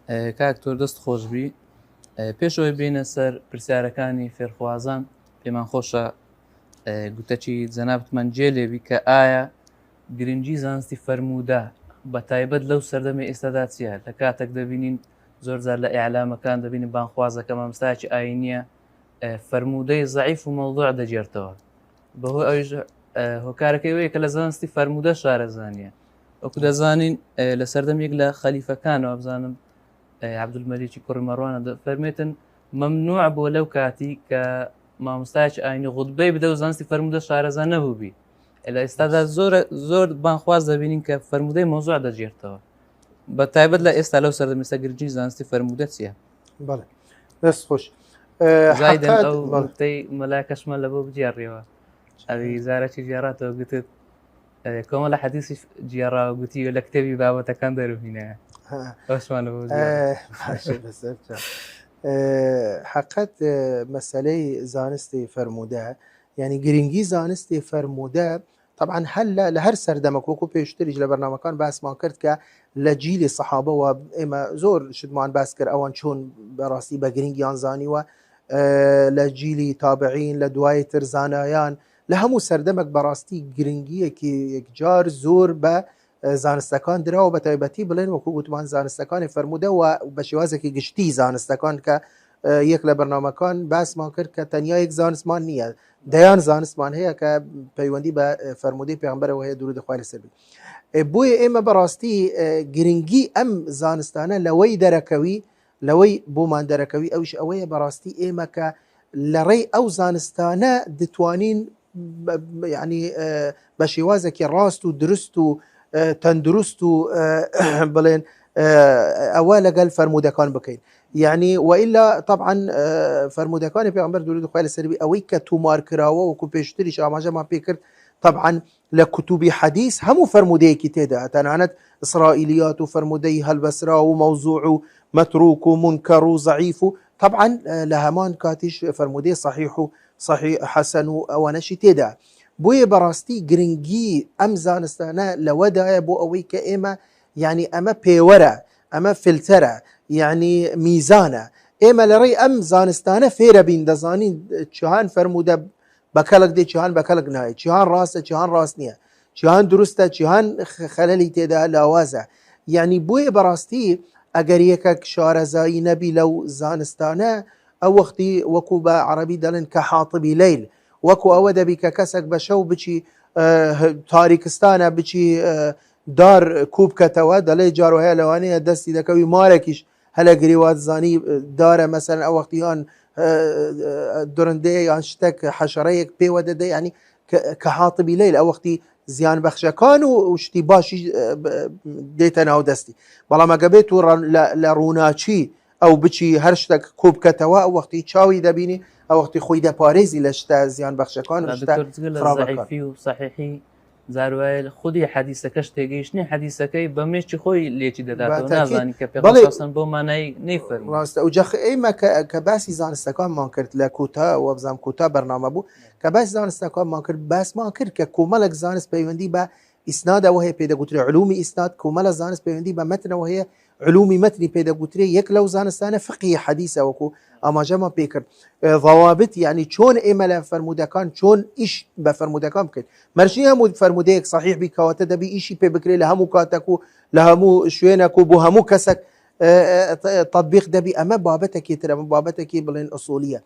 کاکتۆر دەست خۆشببی پێشەوەی بینە سەر پرسیارەکانی فێرخوازان پێمان خۆشە گوتەچی جەنابتمان جێ لێبی کە ئایا گرنگی زانستی فەرموودە بە تایبەت لەو سەردەمی ئێستادا چیە لە کاتێک دەبینین زۆرجار لە ئیعلامەکان دەبینین بانخوازەکە مامۆستایەکی ئاینیە فەرموودەی زەعیف و مەوضوع دەجێرتەوە بەهۆی ئەویش هۆکارەکەی وەیە کە لە زانستی فەرموودە شارەزانیە وەکو دەزانین لە سەردەمێک لە خەلیفەکانەوە بزانم عەبدولمەلیکی کوڕی مەڕوانە فەرمێتن مەمنوع بۆ لەو کاتی کە مامۆستایەکی ئاینی غوتبەی بدە و زانستی فەرموودە شارەزان نەبووبی لە ئێستادا زۆر بانخواز دەبینین کە فەرموودەی مەوزوع دەجێرتەوە بە تایبەت لە ئێستا لەو سەردەمێستا گرنگی زانستی فەرموودە چییە؟ بەڵێ دەست خۆش زایدن ئەو نوقتەی مەلایکەشمە لە بۆ بجێڕیەوە ئەوی زارەکی جێڕاتەوە گوتت کۆمەڵە حەدیثی جێڕاوە گوتی لە کتێبی بابەتەکان دەروبینایە ئەوشمانە بۆ حقیقت مەسەلەی زانستی فەرموودە یعنی گرنگی زانستی فەرموودە طبعا هەل لە هەر سەردەمەک وەکو پێشتریش لە بەرنامەکان باسمان کرد کە لە جیلی سەحابەوە ئێمە زۆر شتمان باس کرد ئەوان چۆن بەڕاستی بە گرنگیان زانیوە لە جیلی تابعین لە دوای تر زانایان لە هەموو سەردەمێک بەڕاستی گرنگیەکی یەکجار زۆر بە زانستەکان درراوە بە تایبەتی بڵێن وەکو گوتمان زانستەکانی فەرموودە و بە شێوازێکی گشتی زانستەکان کە یەک لە بەرنامەکان باسمان کرد کە تەنیا یەک زانستمان نییە دەیان زانستمان هەیە کە پەیوەندی بە فەرموودەی پێغەمبەرەوە هەیە درود خوای لەسەر بێت بۆیە ئێمە بەڕاستی گرنگی ئەم زانستانە لەوەی دەرەکەوی لەوەی بۆمان دەرەکەوی ئەوش ئەوەیە بەڕاستی ئێمە کە لە ڕێی ئەو زانستانە دەتوانین یعنی بە شێوازێکی ڕاست و درست و تەندروست و بڵێن ئەوە لەگەڵ فەرموودەکان بکەین یعنی وئیلا طبعا فەرموودەکانی پێغەمبەر درود خوای لەسەر بێت ئەوەی کە تومار کراوە وەکو پێشتریش ئاماژەمان پێ کرد طبعا لە کتوبی حەدیث هەموو فەرموودەیەکی تێدا تەنانەت ئیسرائیلیات و فەرموودەی هەڵبەسرا و مەوزوع و مەتروک و منکەر و زەعیف و طبعا لە هەمان کاتیش فەرموودەی صحیح و صحیح حەسەن و ئەوانەشی تێدا بۆیە بەڕاستی گرنگی ئەم زانستانە لەوەدایە بۆ ئەوەی کە ئێمە یعنی ئەمە پێوەرە ئەمە فلتەرە یعنی میزانە ئێمە لە ڕێی ئەم زانستانە فێرە بین دەزانین چیان فەرموودە بەکەڵک دێ چیان بەکەڵک نایە چیان ڕاستە چیان ڕاست نییە چیان دروستە چیان خەلەلی تێدا لاوازە یعنی بۆیە بەڕاستی ئەگەر یەکێک شارەزایی نەبی لەو زانستانە ئەو وەختی وەکو بە عەرەبی دەڵێن کە حاتبی لەیل وەکو ئەوە دەبی کە کەسێک بە شەو بچی تاریکستانە بچی دار کوبکەتەوە دەڵێ جارۆهەیە لەوانەیە دەستی دەکەوی مارێکیش هەلە گریوات زانی دارە مەسەرەن ئەو وەختیان درندەیە یان شتێک حەشەرەیەک پێوە دەدە ینی کە حاتبی لەیل ئەو وەختی زیان بەخشەکان و شتی باشی دێتە ناو دەستی بەڵام ئەگە بێت و لە ڕووناچی ئەو بچی هەر شتێک کوبکەتەوە ئەو وەختی چاوی دەبینی ئەو وەختی خۆی دەپارێزی لە شتە زیان بەخشەکان و ضعیفی و صحیحی زاروایە خودی حەدیثەکەش تێگەیشتنی حەدیثەکەی بە مێشتی خۆی لێکی دەداتەوە نازانی کە پێغەمبەر بۆ مانای نەیفەرمووی ڕاستە و جەخ ئێمە کە باسی زانستەکانمان کرد لە کوتا و بزانام کوتا بەرنامە بوو کە باسی زانستەکانمان کرد باسمان کرد کە کۆمەڵێک زانست پەیوەندی بە ئیسنادەوە هەیە پێدەگوترێ علومی ئیسناد کۆمەڵە زانست پەیوەندی بە مەتنەوە هەیە علومی مەتنی پێدەگوترێ یەک لەو زانستانە فقهی حەدیثە وەکو ئاماژەمان پێ کرد ضوابط یعنی چۆن ئێمە لە فەرموودەکان چۆن ئیش بە فەرموودەکان بکەین مەرجی هەموو فەرموودەیەک صحیح بی کەواتە دەبی ئیشی پێ بکرێ لە هەموو کاتێک و لە هەموو شوێنێک و بۆ هەموو کەسێک تطبیق دەبی ئەمە بابەتێکی تر ئەمە بابەتێکی بڵێن ئوسولیە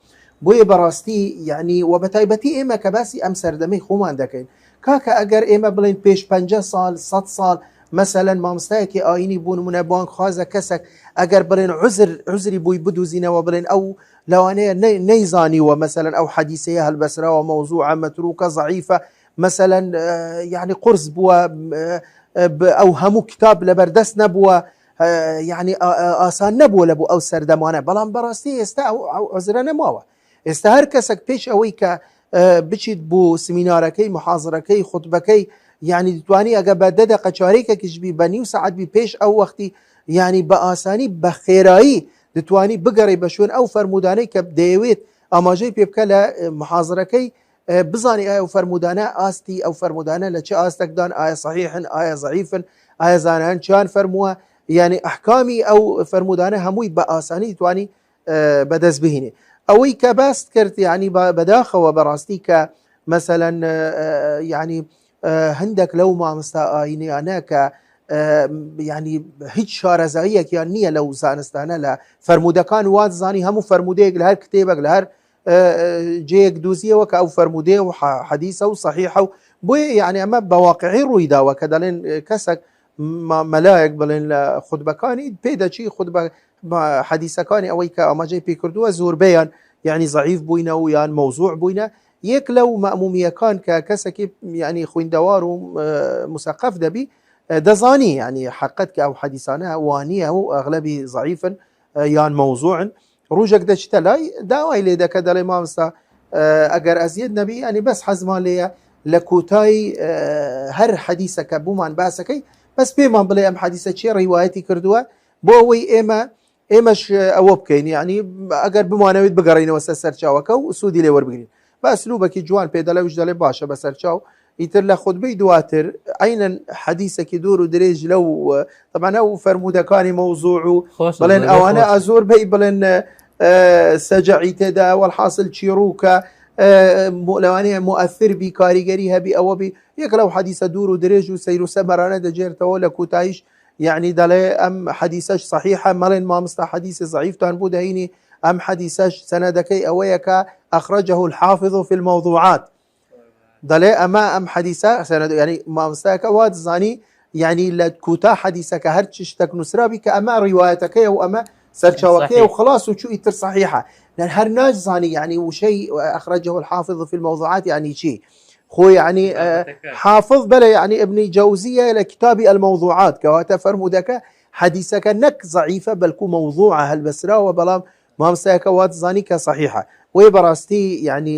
بۆیە بەڕاستی یعنی و بە تایبەتی ئێمە کە باسی ئەم سەردەمەی خۆمان دەکەین کاکە ئەگەر ئێمە بڵێن پێش 50 ساڵ 100 ساڵ مثلا مامۆستایەکی ئاینی بوون منە بانخوازە کەسێک ئەگەر بڵێن عوزری بووی بدوزینەوە بڵێن ئەو لەوانەیە نەیزانیوە مثلا ئەو حەدیثەیە هەڵبەسراوە مەوزوعە مەتروکە ضعیفە مثلا یعنی قرس بووە ئەو هەموو کتاب لەبەردەست نەبووە یعنی ئاسان نەبووە لە بۆ ئەو سەردەمانە بەڵام بەڕاستی ئێستا ئەو عوزرە نەماوە ئێستا هەر کەسێک پێش ئەوەی کە بچیت بۆ سمینارەکەی محاضرەکەی خوتبەکەی یعنی دەتوانی ئەگە بە 10 دقیقە چارێکێکیش بی بە نیو سەعات بی پێش ئەو وەختی یعنی بە ئاسانی بە خێرایی دەتوانی بگەڕی بە شوێن ئەو فەرموودانەی کە دەیەوێت ئاماژەی پێ بکە لە محاضرەکەی بزانی ئایا ئەو فەرموودانە ئاستی ئەو فەرموودانە لە چه ئاستێکدان ئایا صحیحن ئایا ضعیفن ئایا زانایان چیان فەرمووە يعني ئەحکامی ئەو فەرمودانە هەمووی بە ئاسانی توانی بەدەست بهێنێ. ئەوەی کە باست کرد یعنی بەداخەوە بەڕاستی کە مەسەلەن یعنی هەندێک لەو مامۆستا ئاینیانە کە ینی هیچ شارەزاییەکیان نییە لەو زانستانە لە فەرمودەکان وات زانی هەموو فەرمودەیەک لە هەر کتێبێک لە هەر جەیەک دۆزیەوە کە ئەو فەرمودێ و حەدیسە و صحیحە و بۆیە یعنی ئەمە بەواقعی ڕوویداوە کە دەڵێن کەسێک مەلایەک بڵێن لە خوتبەکانی پێ دەچی خوتبە حەدیسەکانی ئەوەی کە ئاماژەی پێ کردووە زۆربەیان یعنی ضعیف بووینە و یان مەوزوع بووینە. یەک لەو مەئمومیەکان کە کەسێکی یعنی خوێندەوار و مسەقف دەبی دەزانی یعنی حقیقت کە ئەو حەدیسانە وانییە و ئەغلبی ضعیفن یان مەوزوعن ڕوژێک دەچتە لای داوای لێ دەکە دەڵێ مامۆستا ئەگەر ئەزیەت نەبی ینی بەس حەزمان لێیە لە کۆتایی هەر حەدیسەکە بوومان باسەکەی بەس پێمان بڵێ ئەم حەدیسە چێ ڕیوایەتی کردووە بۆ ئەوەی ئێمەش ئەوە بکەین یعنی ئەگەر بمانەوێت بگەڕینەوە سەرچاوەکە و سوودی لێ وەربگرین بە ئەسلوبێکی جوان پێ دەڵێ دەڵێ باشە بە سەرچاو ئیتر لە خودبەی دواتر عینەن حەدیسێکی دوور و درێژ لەو طبعا ئەو فەرمودەکانی مەوزوع و بڵێن ئەوانە ئازۆر بەی بڵێن سەجعی تێدا وەڵحاصل چیرروکە لەوانەیە مؤثر بی کاریگەری هەبی ئەوە بی یەک لەو حەدیسە دوور و درێژ و سەیر و سەمەرانە دەجێرتەوە لە کوتاییش یعنی دەڵێ ئەم حەدیسەش صحیحە مەڵێن مامۆستا حەدیسی ضعیفتان بوو دەهینی ئەم حەدیسەش سەنەدەکەی ئەوەیە کە ئەخرەجەه الحافظ في الموضوعات دەڵێ ئەمە ئەم حەدیسە ینی مامۆستایەکە وا دەزانی یعنی لە کوتا حەدیسەکە هەر چ شتێک نووسرابی کە ئەمە ڕیوایەتەکەیە و ئەمە سەرچاوەکەی و خلاص و چوو ئیتر صحیحە لەن هەر ناجزانی یعنی وشەی ئەخرەجەه الحافظ في الموضوعات يعني چی خۆ یعنی حافظ بەڵێ یعنی ابنی جەوزیە لە کتابی الموضوعات کەواتە فەرمودەکە حەدیسەکە نەک ضعیفە بەلکو مەوضوعە هەلبەسراوە بەڵام مامۆستایەکە وا دەزانی کە صحیحە وی بەڕاستی یعنی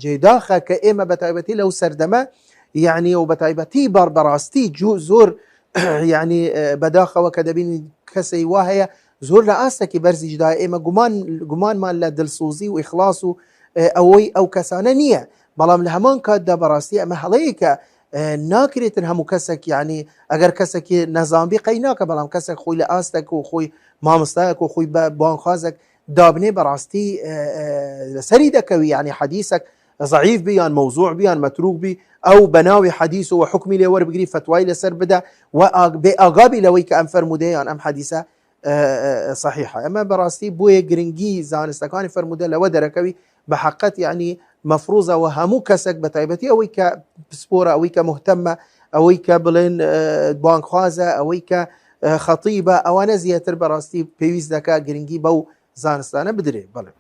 جێداخە کە ئێمە بەتایبەتی لەو سەردەمە یعنی و بەتایبەتی بەڕاستی زۆر یعنی بەداخەوە کە دەبینی کەسەی وا هەیە زۆر لە ئاستێکی بەرزیشدا ئێمە گومانمان لە دڵسوزی و ئیخلاص و ئەوەی ئەو کەسانە نییە بەڵام لە هەمان کاتدا بەڕاستی ئەمە هەڵەیە کە ناکرێتن هەموو کەسێک یعنی ئەگەر کەسێکی نەزانبی قەی ناکە بەڵام کەسێک خۆی لە ئاستێک و خۆی مامۆستایەک و خۆی بانخوازێک دابنێ بەڕاستی لەسەری دەکەوی یعنی حەدیسێک ضعیف بیان مەوزوع بیان مەتروک بی ئەو بەناوی حەدیس و حکمی لێ وەربگری فتوای لەسەر بدە و بێ ئاگابی لەوەی کە ئەم فەرمودەیان ئەم حەدیسە صحیحە. ئەمە بەڕاستی بۆیە گرنگی زانستەکانی فەرمودە لەوە دەرەکەوی بە حقیقت یعنی مەفروزەوە هەموو کەسێک بەتایبەتی ئەوەی کە پسپۆرە ئەوەی کە مهتەمە ئەوەی کە بڵێن بانکخوازە ئەوەی کە خەتیبە ئەوانە زیاتر بەڕاستی پێویست دەکات گرنگی بەو زانستانە بدرێ. بڵێ